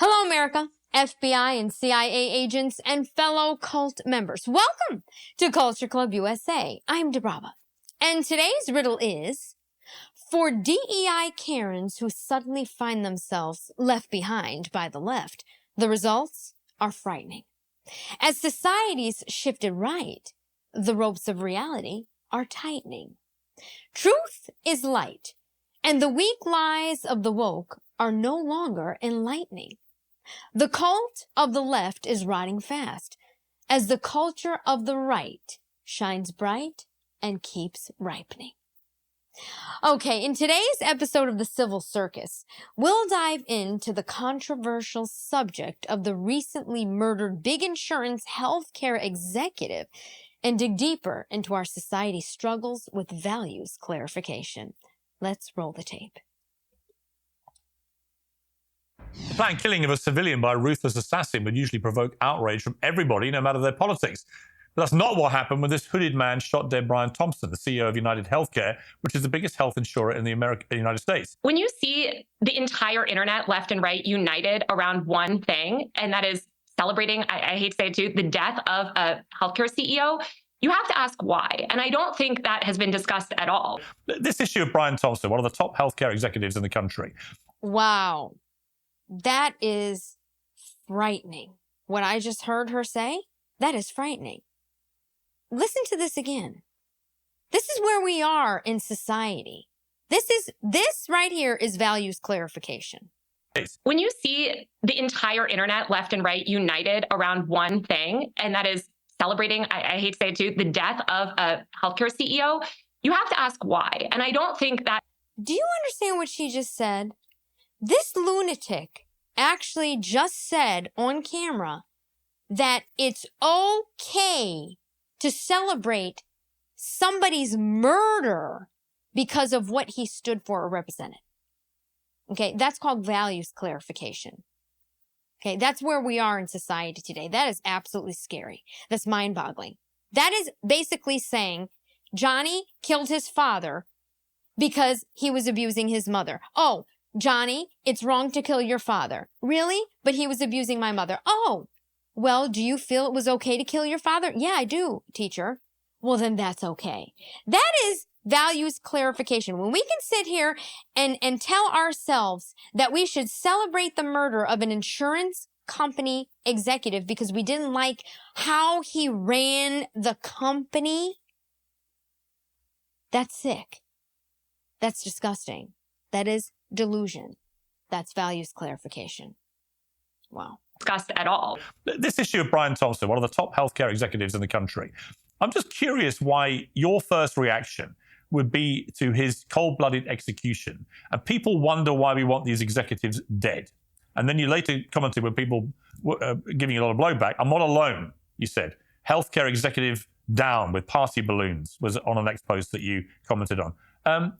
Hello, America, FBI and CIA agents, and fellow cult members. Welcome to Culture Club USA. I'm Debrava. And today's riddle is, for DEI Karens who suddenly find themselves left behind by the left, the results are frightening. As society's shifted right, the ropes of reality are tightening. Truth is light, and the weak lies of the woke are no longer enlightening. The cult of the left is rotting fast, as the culture of the right shines bright and keeps ripening. Okay, in today's episode of The Civil Circus, we'll dive into the controversial subject of the recently murdered big insurance healthcare executive and dig deeper into our society's struggles with values clarification. Let's roll the tape. The planned killing of a civilian by a ruthless assassin would usually provoke outrage from everybody, no matter their politics. But that's not what happened when this hooded man shot dead Brian Thompson, the CEO of United Healthcare, which is the biggest health insurer in the United States. When you see the entire internet, left and right, united around one thing, and that is celebrating, I hate to say it too, the death of a healthcare CEO, you have to ask why. And I don't think that has been discussed at all. This issue of Brian Thompson, one of the top healthcare executives in the country. Wow. That is frightening. What I just heard her say, that is frightening. Listen to this again. This is where we are in society. This right here is values clarification. When you see the entire internet, left and right, united around one thing, and that is celebrating, I hate to say it too, the death of a healthcare CEO, you have to ask why. And I don't think that... Do you understand what she just said? This lunatic actually just said on camera that it's okay to celebrate somebody's murder because of what he stood for or represented. Okay, that's called values clarification. Okay, that's where we are in society today. That is absolutely scary. That's mind-boggling. That is basically saying Johnny killed his father because he was abusing his mother. Oh, Johnny, it's wrong to kill your father. Really? But he was abusing my mother. Oh, well, do you feel it was okay to kill your father? Yeah, I do, teacher. Well, then that's okay. That is values clarification. When we can sit here and tell ourselves that we should celebrate the murder of an insurance company executive because we didn't like how he ran the company, that's sick. That's disgusting. That is delusion. That's values clarification. Wow. Discussed at all. This issue of Brian Thompson, one of the top healthcare executives in the country, I'm just curious why your first reaction would be to his cold-blooded execution. And people wonder why we want these executives dead. And then you later commented when people were giving you a lot of blowback, I'm not alone, you said. Healthcare executive down with party balloons was on a next post that you commented on.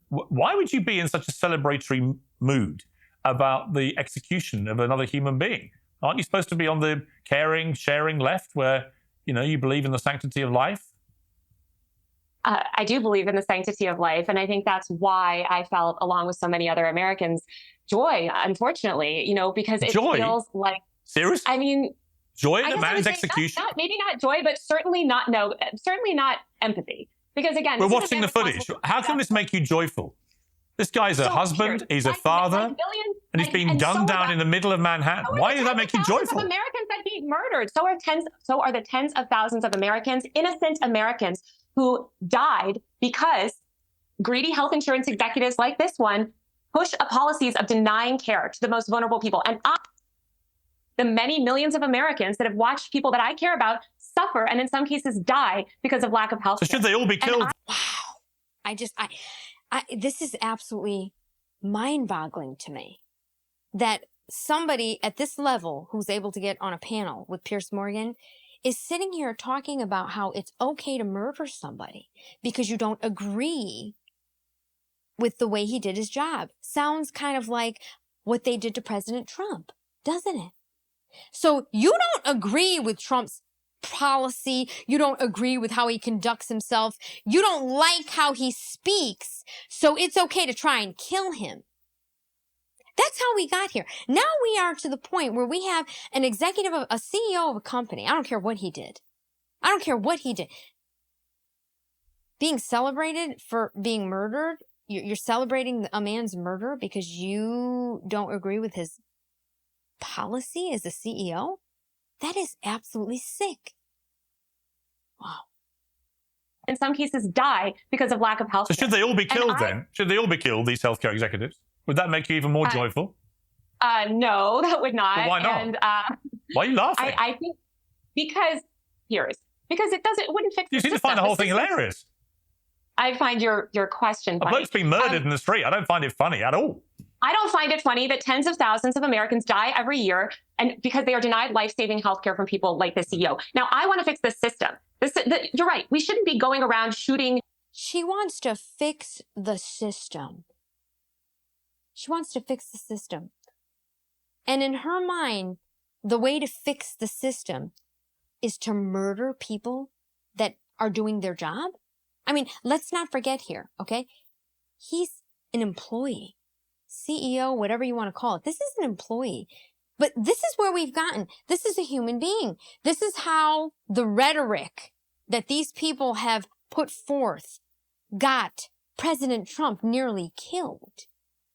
Why would you be in such a celebratory mood about the execution of another human being? Aren't you supposed to be on the caring, sharing left where, you believe in the sanctity of life? I do believe in the sanctity of life. And I think that's why I felt, along with so many other Americans, joy, unfortunately, because it feels like... Seriously? I mean... Joy in a man's execution? Maybe not joy, but certainly not empathy. Because again... We're watching the footage. How can this make you joyful? This guy's a husband, he's a father, and he's being gunned down in the middle of Manhattan. Why does that make you joyful? Of Americans that being murdered. So are the tens of thousands of Americans, innocent Americans, who died because greedy health insurance executives like this one push policies of denying care to the most vulnerable people. And the many millions of Americans that have watched people that I care about suffer and in some cases die because of lack of health care. So should they all be killed? Wow. This is absolutely mind-boggling to me that somebody at this level who's able to get on a panel with Piers Morgan is sitting here talking about how it's okay to murder somebody because you don't agree with the way he did his job. Sounds kind of like what they did to President Trump, doesn't it? So you don't agree with Trump's policy. You don't agree with how he conducts himself. You don't like how he speaks. So it's okay to try and kill him. That's how we got here. Now we are to the point where we have an executive, a CEO of a company. I don't care what he did. I don't care what he did. Being celebrated for being murdered. You're celebrating a man's murder because you don't agree with his policy as a CEO? That is absolutely sick. Wow. In some cases, die because of lack of health care. So should they all be killed then? Should they all be killed, these healthcare executives? Would that make you even more joyful? No, that would not. But why not? And, why are you laughing? I think because it wouldn't fix you the seem system. to find the whole thing hilarious. I find your question funny. A bloke's been murdered in the street. I don't find it funny at all. I don't find it funny that tens of thousands of Americans die every year and because they are denied life-saving healthcare from people like the CEO. Now, I want to fix the system. You're right. We shouldn't be going around shooting. She wants to fix the system. She wants to fix the system. And in her mind, the way to fix the system is to murder people that are doing their job. I mean, let's not forget here, okay? He's an employee. CEO, whatever you want to call it. This is an employee. But this is where we've gotten. This is a human being. This is how the rhetoric that these people have put forth got President Trump nearly killed.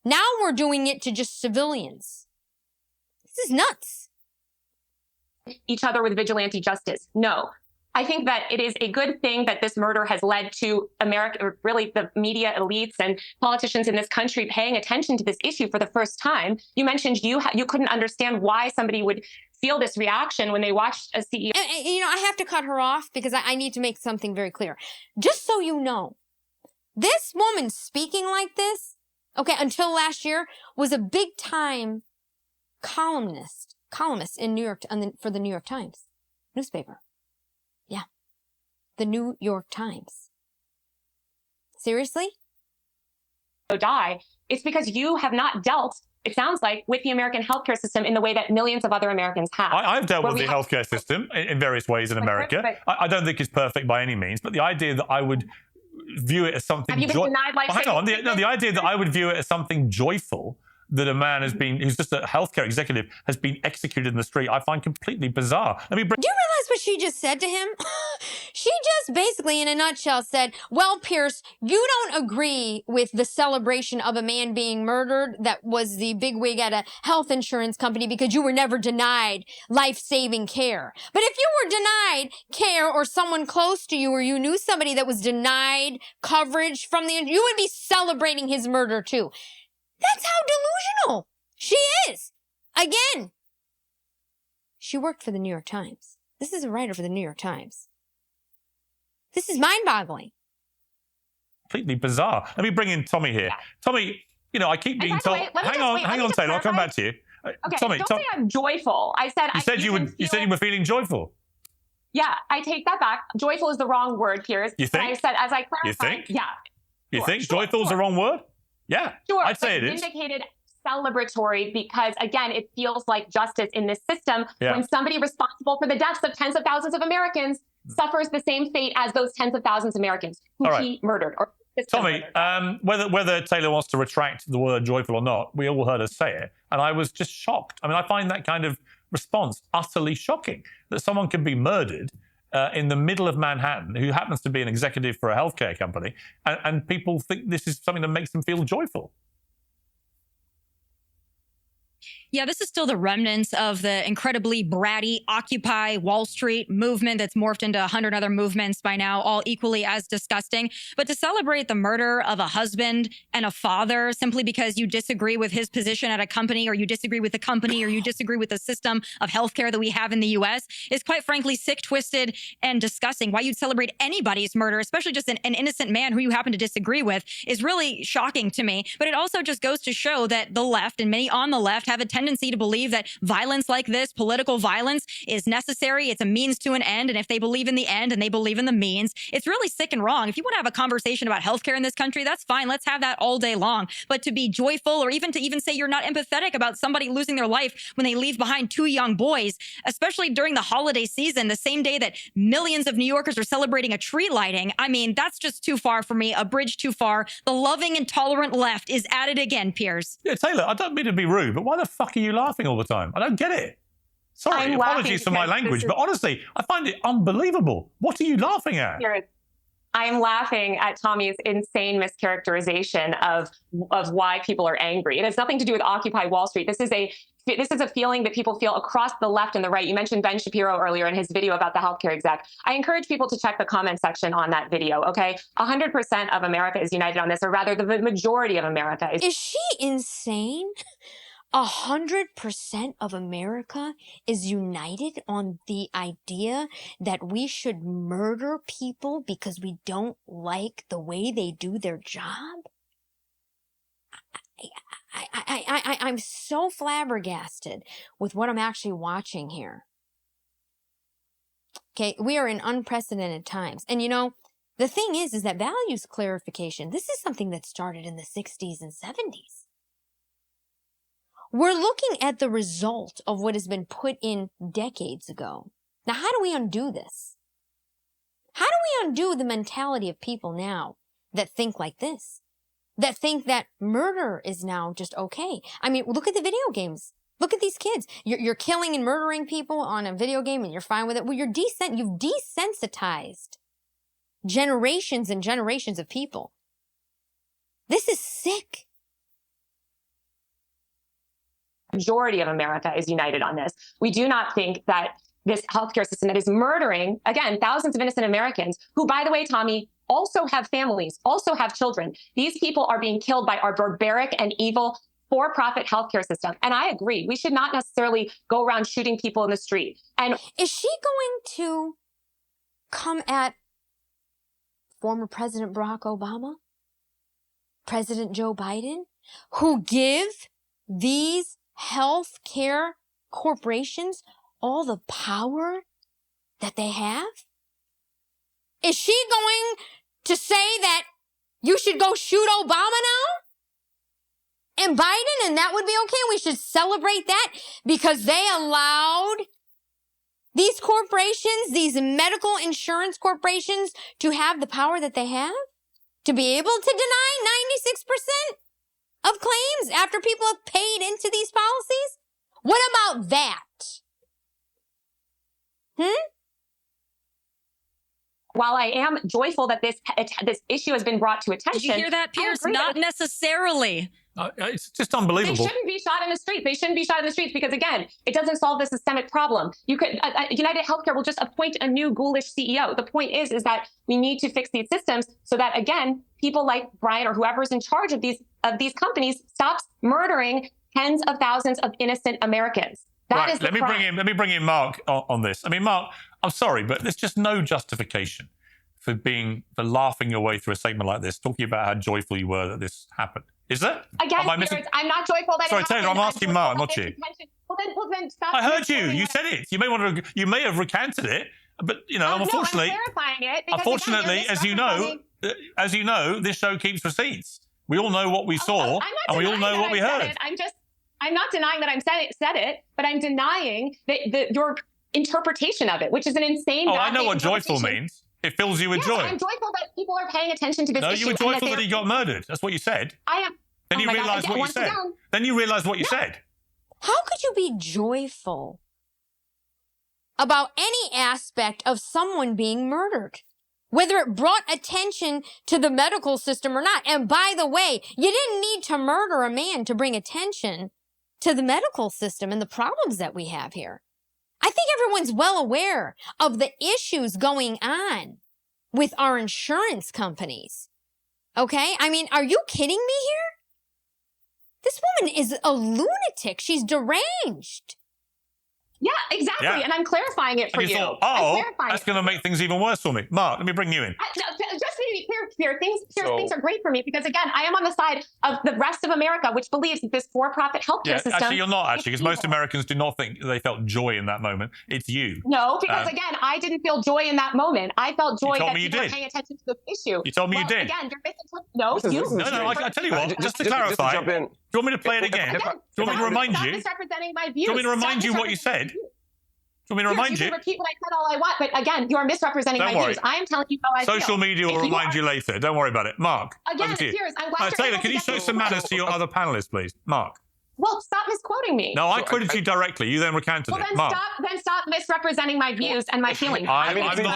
Now we're doing it to just civilians. This is nuts. Each other with vigilante justice. No. I think that it is a good thing that this murder has led to America, or really the media elites and politicians in this country paying attention to this issue for the first time. You mentioned you couldn't understand why somebody would feel this reaction when they watched a CEO. And, you know, I have to cut her off because I need to make something very clear. Just so you know, this woman speaking like this, okay, until last year, was a big time columnist in New York for the New York Times newspaper. Yeah. The New York Times. Seriously? Die. It's because you have not dealt, it sounds like, with the American healthcare system in the way that millions of other Americans have. I've dealt with the healthcare system in various ways in America. I don't think it's perfect by any means, but the idea that I would view it as something... Have you been denied life? Hang on. The idea that I would view it as something joyful that a man who's just a healthcare executive, has been executed in the street, I find completely bizarre. Do you realize what she just said to him? She just basically, in a nutshell, said, well, Pierce, you don't agree with the celebration of a man being murdered that was the bigwig at a health insurance company because you were never denied life-saving care. But if you were denied care or someone close to you or you knew somebody that was denied coverage from you would be celebrating his murder too. That's how delusional she is. Again, she worked for the New York Times. This is a writer for the New York Times. This is mind-boggling. Completely bizarre. Let me bring in Tommy here. Yeah. Tommy, you know, I keep being told... Hang on, Taylor, I'll come back to you. Okay, Tommy, don't say I'm joyful. I said... You said you were feeling joyful. Yeah, I take that back. Joyful is the wrong word, Piers. You think? I said, as I clarified... You think? Yeah. You think joyful is the wrong word? Yeah, sure, I'd say it is. Vindicated, celebratory, because again, it feels like justice in this system when somebody responsible for the deaths of tens of thousands of Americans suffers the same fate as those tens of thousands of Americans who he murdered. Or Tommy, whether Taylor wants to retract the word joyful or not, we all heard her say it, and I was just shocked. I mean, I find that kind of response utterly shocking, that someone can be murdered in the middle of Manhattan, who happens to be an executive for a healthcare company, and people think this is something that makes them feel joyful. Yeah, this is still the remnants of the incredibly bratty Occupy Wall Street movement that's morphed into 100 other movements by now, all equally as disgusting. But to celebrate the murder of a husband and a father simply because you disagree with his position at a company, or you disagree with the company, or you disagree with the system of healthcare that we have in the U.S. is quite frankly sick, twisted, and disgusting. Why you'd celebrate anybody's murder, especially just an innocent man who you happen to disagree with, is really shocking to me. But it also just goes to show that the left, and many on the left, have a tendency to believe that violence like this, political violence, is necessary. It's a means to an end. And if they believe in the end and they believe in the means, it's really sick and wrong. If you want to have a conversation about healthcare in this country, that's fine. Let's have that all day long. But to be joyful, or even to say you're not empathetic about somebody losing their life when they leave behind 2 young boys, especially during the holiday season, the same day that millions of New Yorkers are celebrating a tree lighting, I mean, that's just too far for me, a bridge too far. The loving and tolerant left is at it again, Piers. Yeah, Taylor, I don't mean to be rude, but why the fuck are you laughing all the time? I don't get it. Sorry, apologies for my language, but honestly, I find it unbelievable. What are you laughing at? I'm laughing at Tommy's insane mischaracterization of why people are angry. It has nothing to do with Occupy Wall Street. This is a feeling that people feel across the left and the right. You mentioned Ben Shapiro earlier in his video about the healthcare exec. I encourage people to check the comment section on that video, okay? 100% of America is united on this, or rather the majority of America is. Is she insane? 100% of America is united on the idea that we should murder people because we don't like the way they do their job? I'm so flabbergasted with what I'm actually watching here. Okay, we are in unprecedented times. And you know, the thing is that values clarification, this is something that started in the 60s and 70s. We're looking at the result of what has been put in decades ago. Now, how do we undo this? How do we undo the mentality of people now that think like this? That think that murder is now just okay? I mean, look at the video games. Look at these kids. You're killing and murdering people on a video game and you're fine with it. Well, you've desensitized generations and generations of people. This is sick. Majority of America is united on this. We do not think that this healthcare system that is murdering, again, thousands of innocent Americans who, by the way, Tommy, also have families, also have children. These people are being killed by our barbaric and evil for-profit healthcare system. And I agree. We should not necessarily go around shooting people in the street. And is she going to come at former President Barack Obama, President Joe Biden, who give these health care corporations all the power that they have? Is she going to say that you should go shoot Obama now and Biden and that would be okay? We should celebrate that because they allowed these corporations, these medical insurance corporations, to have the power that they have? To be able to deny 96% of claims after people have paid into these policies? What about that? While I am joyful that this issue has been brought to attention. Did you hear that, Piers? Not necessarily. It's just unbelievable. They shouldn't be shot in the streets. They shouldn't be shot in the streets because, again, it doesn't solve the systemic problem. You could United Healthcare will just appoint a new ghoulish CEO. The point is that we need to fix these systems so that, again, people like Brian or whoever's in charge of these companies stops murdering tens of thousands of innocent Americans. That is the crime. Let me bring in Mark on this. I mean, Mark, I'm sorry, but there's just no justification for laughing your way through a statement like this, talking about how joyful you were that this happened. Is there? Again, I'm not joyful that Sorry, it happened. Taylor, I'm asking Mark, not you. Well, then stop. I heard you. You said it. You may have recanted it, but unfortunately, no, I'm clarifying it because, unfortunately, again, as you know, this show keeps receipts. We all know what we saw, and we all know what we heard. I'm not denying that I said it, but I'm denying that your interpretation of it, which is an insane. Oh, I know what joyful means. It fills you with joy. I'm joyful that people are paying attention to this issue. No, you were joyful that he got murdered. That's what you said. I am. Then you realised what you said. Then you realised what you said. How could you be joyful about any aspect of someone being murdered? Whether it brought attention to the medical system or not. And by the way, you didn't need to murder a man to bring attention to the medical system and the problems that we have here. I think everyone's well aware of the issues going on with our insurance companies. Okay? I mean, are you kidding me here? This woman is a lunatic. She's deranged. Yeah, exactly. Yeah. And I'm clarifying it for you. Thought, that's going to make things even worse for me. Mark, let me bring you in. Just me to be clear. Things are great for me because, again, I am on the side of the rest of America, which believes that this for-profit healthcare system. Actually, you're not actually, because most Americans do not think they felt joy in that moment. It's you. No, because again, I didn't feel joy in that moment. I felt joy that you people were did. paying attention to this issue. You told me you did. Again, you're misinterpreting. No. I tell you what. Just to clarify, do you want me to play it again? Do you want me to remind you? Misrepresenting my views. Do you want me to remind you what you said? Do you want me to remind you? You can repeat what I said all I want, but again, you are misrepresenting my views. I am telling you how I feel. Social media will remind you later. Don't worry about it. Mark, again, Piers, I'm glad Taylor, can you show some manners to your other panelists, please? Mark. Well, stop misquoting me. No, I quoted you directly. You then recanted it. Mark. Stop misrepresenting my views and my feelings.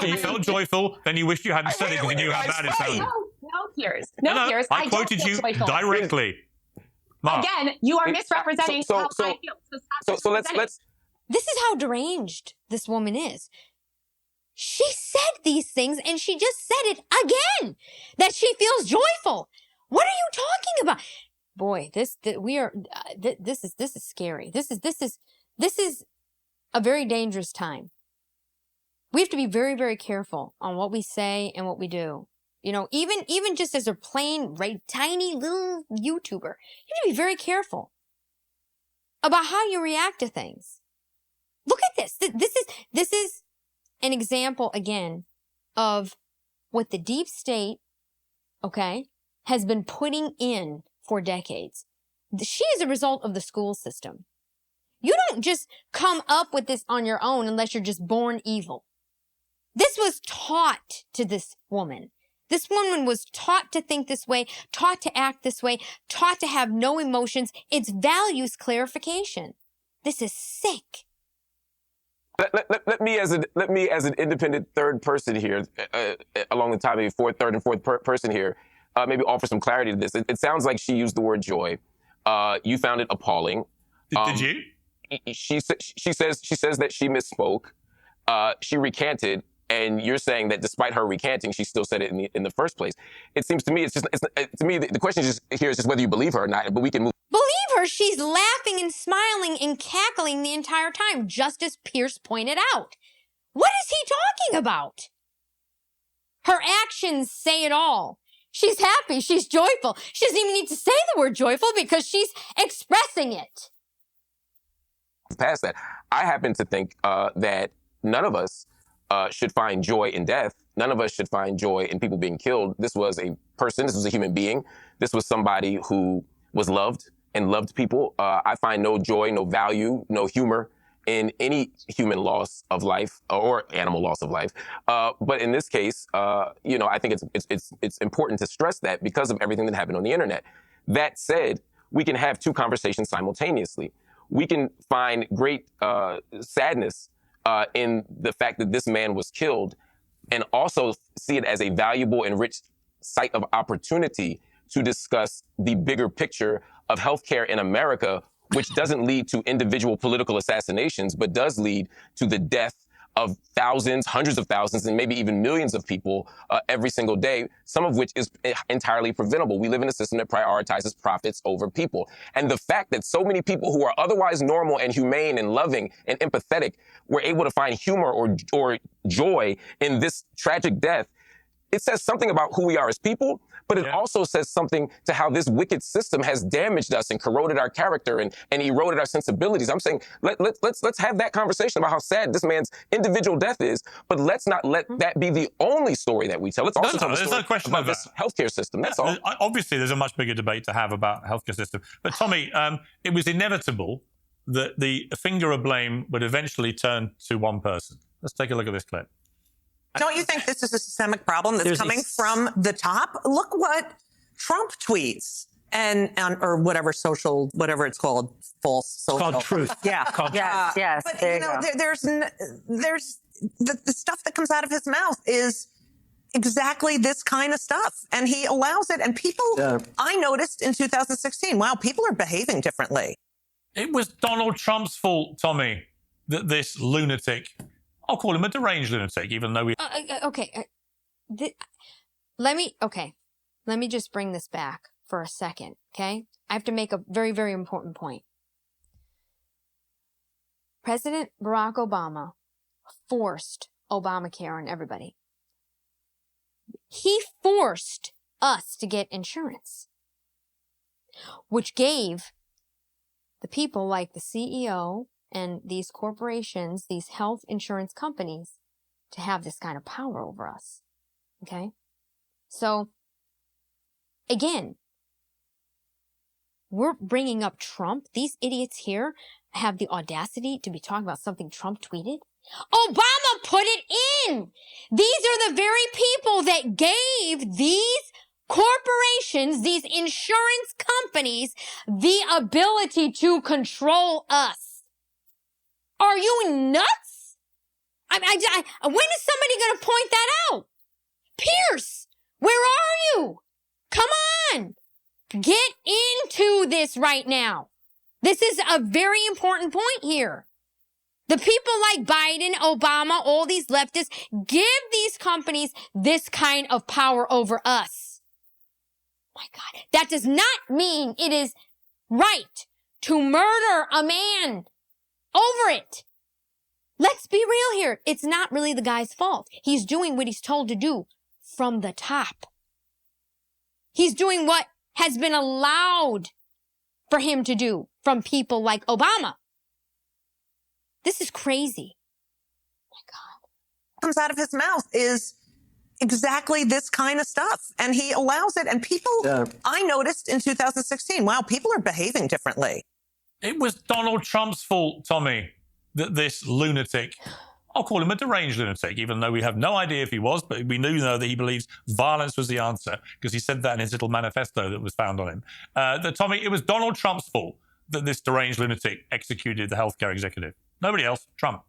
You felt joyful, then you wished you hadn't said it because you knew how bad it sounded. No, Piers. No, Piers. I quoted you directly. Mark. Again, you are misrepresenting how I feel. So let's. This is how deranged this woman is. She said these things and she just said it again, that she feels joyful. What are you talking about? Boy, this is scary. This is a very dangerous time. We have to be very, very careful on what we say and what we do. You know, even just as a plain, tiny little YouTuber, you have to be very careful about how you react to things. Look at this. This is an example again of what the deep state, okay, has been putting in for decades. She is a result of the school system. You don't just come up with this on your own unless you're just born evil. This was taught to this woman. This woman was taught to think this way, taught to act this way, taught to have no emotions. It's values clarification. This is sick. Let me, as an independent third person here, along the time, maybe third and fourth person here, maybe offer some clarity to this. It sounds like she used the word joy. You found it appalling. Did you? She says that she misspoke. She recanted, and you're saying that despite her recanting, she still said it in the first place. It seems to me the question is just whether you believe her or not. But we can move. Believe her, she's laughing and smiling and cackling the entire time, just as Pierce pointed out. What is he talking about? Her actions say it all. She's happy, she's joyful. She doesn't even need to say the word joyful because she's expressing it. Past that, I happen to think that none of us should find joy in death. None of us should find joy in people being killed. This was a person, this was a human being. This was somebody who was loved and loved people. I find no joy, no value, no humor in any human loss of life or animal loss of life. But in this case, I think it's important to stress that because of everything that happened on the internet. That said, we can have two conversations simultaneously. We can find great sadness in the fact that this man was killed and also see it as a valuable and rich site of opportunity to discuss the bigger picture of healthcare in America, which doesn't lead to individual political assassinations, but does lead to the death of thousands, hundreds of thousands, and maybe even millions of people every single day, some of which is entirely preventable. We live in a system that prioritizes profits over people. And the fact that so many people who are otherwise normal and humane and loving and empathetic were able to find humor or joy in this tragic death, it says something about who we are as people, but it also says something to how this wicked system has damaged us and corroded our character and eroded our sensibilities. I'm saying let's have that conversation about how sad this man's individual death is, but let's not let that be the only story that we tell. Let's also tell the story about this healthcare system. That's all. Obviously, there's a much bigger debate to have about healthcare system. But Tommy, it was inevitable that the finger of blame would eventually turn to one person. Let's take a look at this clip. Don't you think this is a systemic problem that's coming from the top? Look what Trump tweets or whatever it's called, false social. It's called truth. Yeah. Yes. But there you know, there's the stuff that comes out of his mouth is exactly this kind of stuff, and he allows it. And people, I noticed in 2016, wow, people are behaving differently. It was Donald Trump's fault, Tommy, that this lunatic. I'll call him a deranged lunatic, even though we... Let me just bring this back for a second, okay? I have to make a very, very important point. President Barack Obama forced Obamacare on everybody. He forced us to get insurance, which gave the people like the CEO and these corporations, these health insurance companies, to have this kind of power over us. Okay? So, again, we're bringing up Trump. These idiots here have the audacity to be talking about something Trump tweeted. Obama put it in. These are the very people that gave these corporations, these insurance companies, the ability to control us. Are you nuts? When is somebody going to point that out? Pierce, where are you? Come on. Get into this right now. This is a very important point here. The people like Biden, Obama, all these leftists give these companies this kind of power over us. My God, that does not mean it is right to murder a man over it. Let's be real here. It's not really the guy's fault. He's doing what he's told to do from the top. He's doing what has been allowed for him to do from people like Obama. This is crazy. Oh my God. Comes out of his mouth is exactly this kind of stuff. And he allows it. And people, I noticed in 2016, wow, people are behaving differently. It was Donald Trump's fault, Tommy, that this lunatic, I'll call him a deranged lunatic, even though we have no idea if he was, but we do know that he believes violence was the answer, because he said that in his little manifesto that was found on him. Tommy, it was Donald Trump's fault that this deranged lunatic executed the healthcare executive. Nobody else, Trump.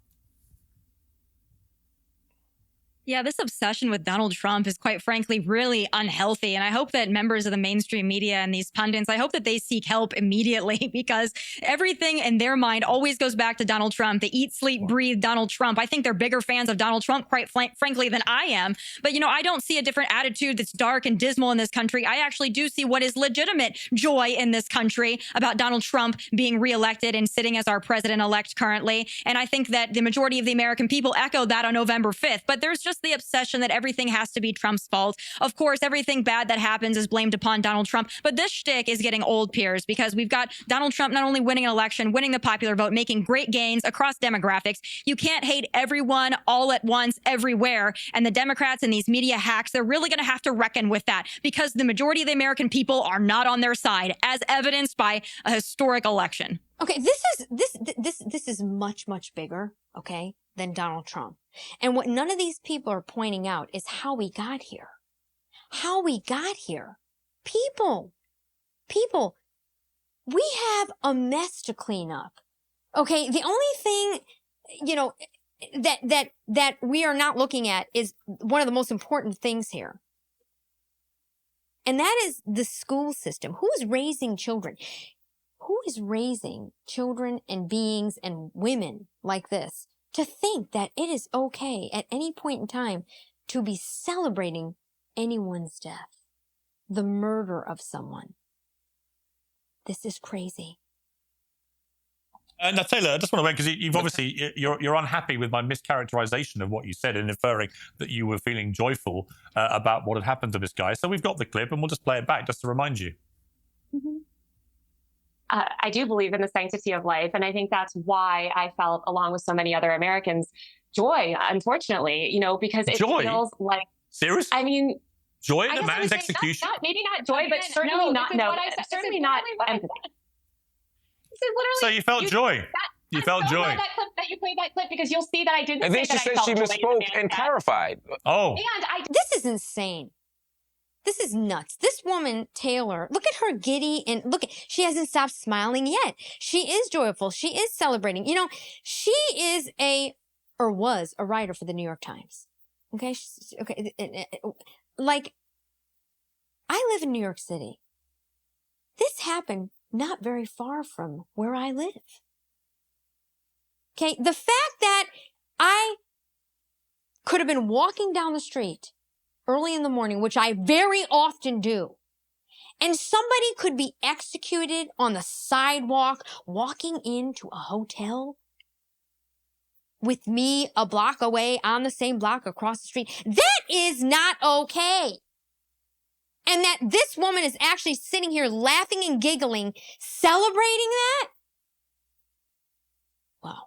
Yeah, this obsession with Donald Trump is quite frankly really unhealthy. And I hope that members of the mainstream media and these pundits, I hope that they seek help immediately, because everything in their mind always goes back to Donald Trump. They eat, sleep, breathe Donald Trump. I think they're bigger fans of Donald Trump, quite frankly, than I am. But, you know, I don't see a different attitude that's dark and dismal in this country. I actually do see what is legitimate joy in this country about Donald Trump being reelected and sitting as our president-elect currently. And I think that the majority of the American people echoed that on November 5th. But there's just the obsession that everything has to be Trump's fault. Of course, everything bad that happens is blamed upon Donald Trump. But this shtick is getting old, Piers, because we've got Donald Trump not only winning an election, winning the popular vote, making great gains across demographics. You can't hate everyone all at once, everywhere. And the Democrats and these media hacks, they're really going to have to reckon with that, because the majority of the American people are not on their side, as evidenced by a historic election. Okay, this is much, much bigger, okay, than Donald Trump. And what none of these people are pointing out is how we got here. How we got here. People, we have a mess to clean up. Okay, the only thing, you know, that we are not looking at is one of the most important things here. And that is the school system. Who is raising children? Who is raising children and beings and women like this to think that it is okay at any point in time to be celebrating anyone's death, the murder of someone? This is crazy. Now, Taylor, I just want to wait, because you've obviously, you're unhappy with my mischaracterization of what you said and inferring that you were feeling joyful about what had happened to this guy. So we've got the clip and we'll just play it back just to remind you. Mm-hmm. I do believe in the sanctity of life. And I think that's why I felt, along with so many other Americans, joy, unfortunately, you know, because it feels like... Seriously? I mean... Joy in a man's execution? Maybe not joy, but certainly not empathy. So you felt joy. You felt joy. That clip, that you played that clip, because you'll see that I didn't and say then she that said she misspoke and clarified. Oh. And this is insane. This is nuts. This woman, Taylor, look at her giddy, and look, she hasn't stopped smiling yet. She is joyful. She is celebrating. You know, she is was a writer for the New York Times. Okay. Like, I live in New York City. This happened not very far from where I live. Okay. The fact that I could have been walking down the street early in the morning, which I very often do, and somebody could be executed on the sidewalk walking into a hotel. with me a block away, on the same block across the street. That is not okay. And that this woman is actually sitting here laughing and giggling, celebrating that? Wow.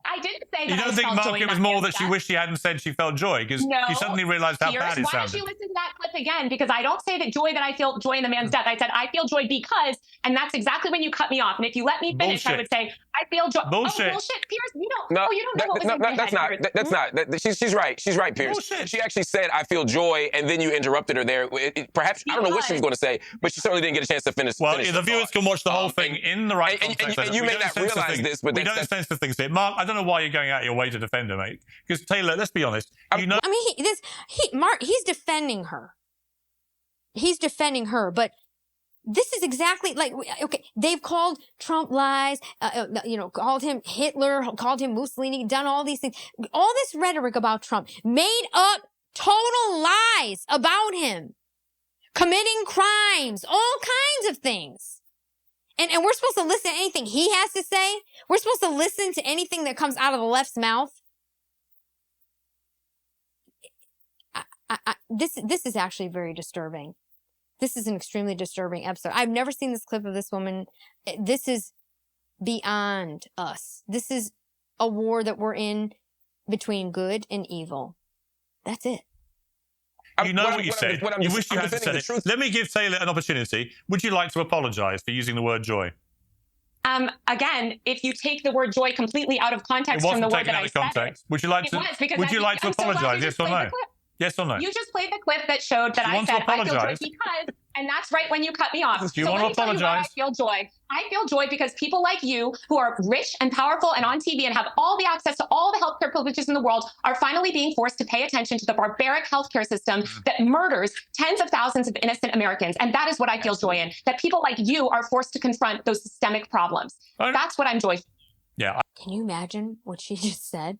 I didn't say that. You don't think, Mark, it was more that she wished she hadn't said she felt joy? Because she suddenly realized how bad it sounded. Why don't you listen to that clip again? Because I don't say that I feel joy in the man's death. I said, I feel joy because, and that's exactly when you cut me off. And if you let me finish, I would say, I feel joy. Bullshit. Oh, bullshit. Pierce, you don't know what was in my that's head. not. She's right. She's right, Pierce. Bullshit. She actually said, I feel joy, and then you interrupted her there. Perhaps, I don't know what she was going to say, but she certainly didn't get a chance to finish. Well, the viewers can watch the whole thing in the right context. And you may not realize this, but we don't censor things here. Mark, I don't know why you're going out of your way to defend her, mate. Because Taylor, let's be honest. Mark, he's defending her. He's defending her, but this is exactly like, okay, they've called Trump lies, called him Hitler, called him Mussolini, done all these things. All this rhetoric about Trump, made up total lies about him, committing crimes, all kinds of things. And we're supposed to listen to anything he has to say? We're supposed to listen to anything that comes out of the left's mouth? This is actually very disturbing. This is an extremely disturbing episode. I've never seen this clip of this woman. This is beyond us. This is a war that we're in between good and evil. That's it. You know what you said. You wish you hadn't said it. Let me give Taylor an opportunity. Would you like to apologize for using the word joy? Again, if you take the word joy completely out of context from the word that I said, would you like to apologize? Yes or no? Yes or no? You just played the clip that showed that I said I feel joy because, and that's right when you cut me off. Do you want to apologize? I feel joy. I feel joy because people like you, who are rich and powerful and on TV and have all the access to all the healthcare privileges in the world, are finally being forced to pay attention to the barbaric healthcare system that murders tens of thousands of innocent Americans. And that is what I feel joy in. That people like you are forced to confront those systemic problems. That's what I'm joyful. Yeah. Can you imagine what she just said?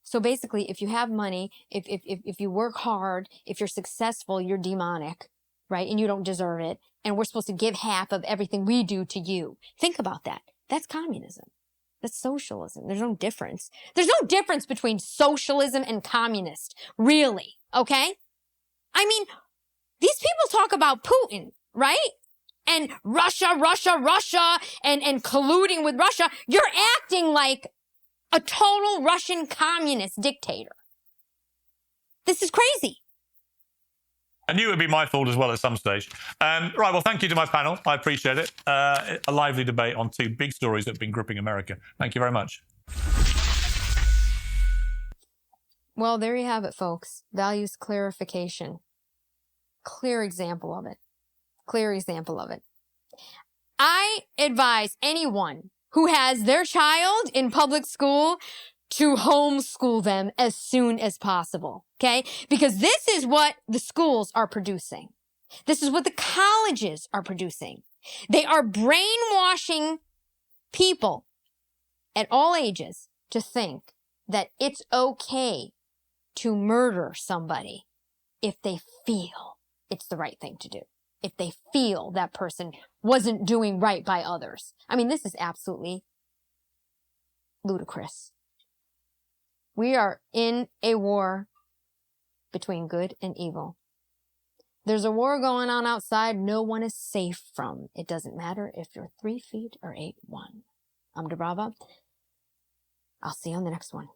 So basically, if you have money, if you work hard, if you're successful, you're demonic, right? And you don't deserve it. And we're supposed to give half of everything we do to you. Think about that. That's communism. That's socialism. There's no difference. There's no difference between socialism and communist, really, okay? I mean, these people talk about Putin, right? And Russia, and colluding with Russia. You're acting like a total Russian communist dictator. This is crazy. I knew it would be my fault as well at some stage. Right, well, thank you to my panel. I appreciate it. A lively debate on two big stories that have been gripping America. Thank you very much. Well, there you have it, folks. Values clarification. Clear example of it. Clear example of it. I advise anyone who has their child in public school to homeschool them as soon as possible, okay? Because this is what the schools are producing. This is what the colleges are producing. They are brainwashing people at all ages to think that it's okay to murder somebody if they feel it's the right thing to do. If they feel that person wasn't doing right by others. I mean, this is absolutely ludicrous. We are in a war between good and evil. There's a war going on outside no one is safe from. It doesn't matter if you're 3 feet or 8'1". I'm Dubrava. I'll see you on the next one.